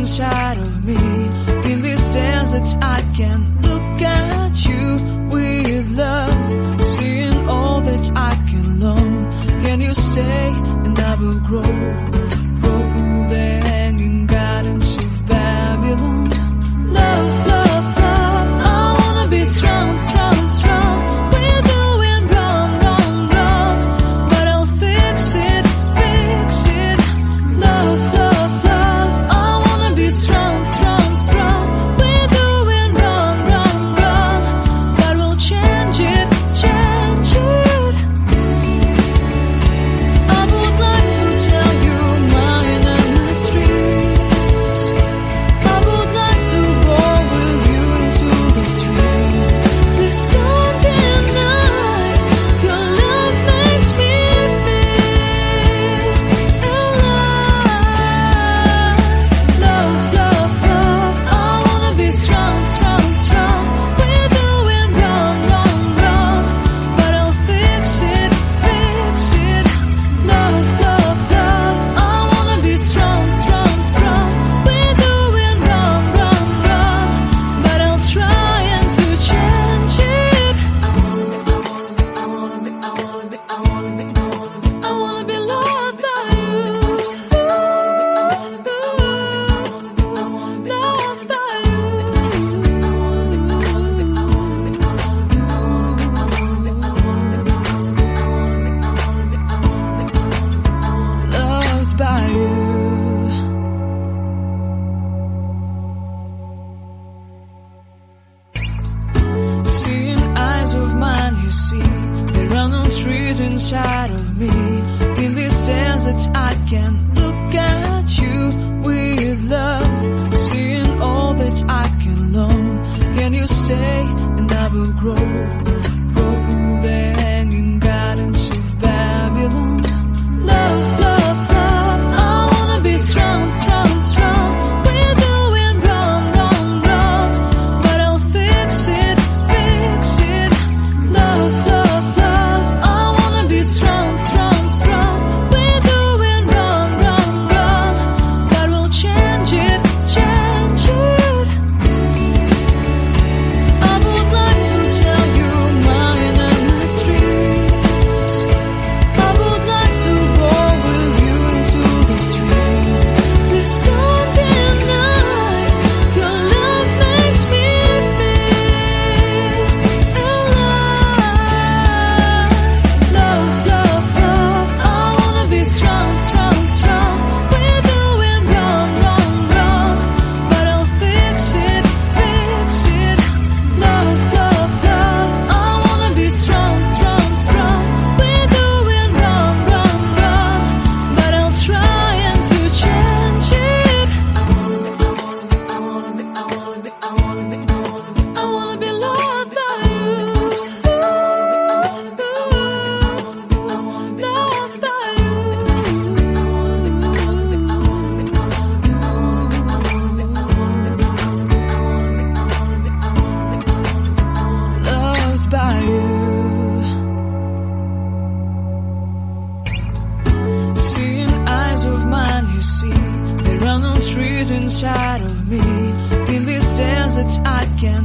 inside of me. In this desert I can look at you with love, seeing all that I can learn. Can you stay and I will grow the hanging gardens of Babylon. Love, love, love, I wanna be strong, strong, strong. We're doing wrong, wrong, wrong, but I'll fix it, fix it. Love, love, love, I wanna be strong, strong, strong. We're doing wrong, wrong, wrong, but we'll change it, change it. I would like to tell you mine and my street. I would like to go with you into the street. Please don't deny, your love makes me feel alive. Love, love, love, I wanna be strong, strong, strong. We're doing wrong, wrong, wrong, but I'll fix it, fix it. Love, love, love, I wanna be strong, strong, strong. We're doing wrong, wrong, wrong, but I'll try and to change it. I wanna be loved by you. Loved by you. Loved by you. Seeing eyes of mine, you see, there are no trees inside of me. In this desert I can look at you with love, seeing all that I can learn. Can you stay and I will grow the hanging gardens of Babylon. Love, love, love, I wanna be strong, strong, strong. We're doing wrong, wrong, wrong, but I'll fix it, fix it. Love, love, love, I wanna be strong, strong, strong. We're doing wrong, wrong, wrong, but we'll change it, change it. I would like to tell you mine and my street. I would like to go with you into the street. Please don't deny, your love makes me feel alive. Love, love, love, I wanna be strong, strong, strong. We're doing wrong, wrong, wrong, but I'll fix it, fix it. Love, love, love, I wanna be strong, strong, strong. We're doing wrong, wrong, wrong, but I'll try and to change it. I wanna be loved by you. Loved by you. Loved by you. Seeing eyes of mine, you see, there are no trees inside of me. In this desert I can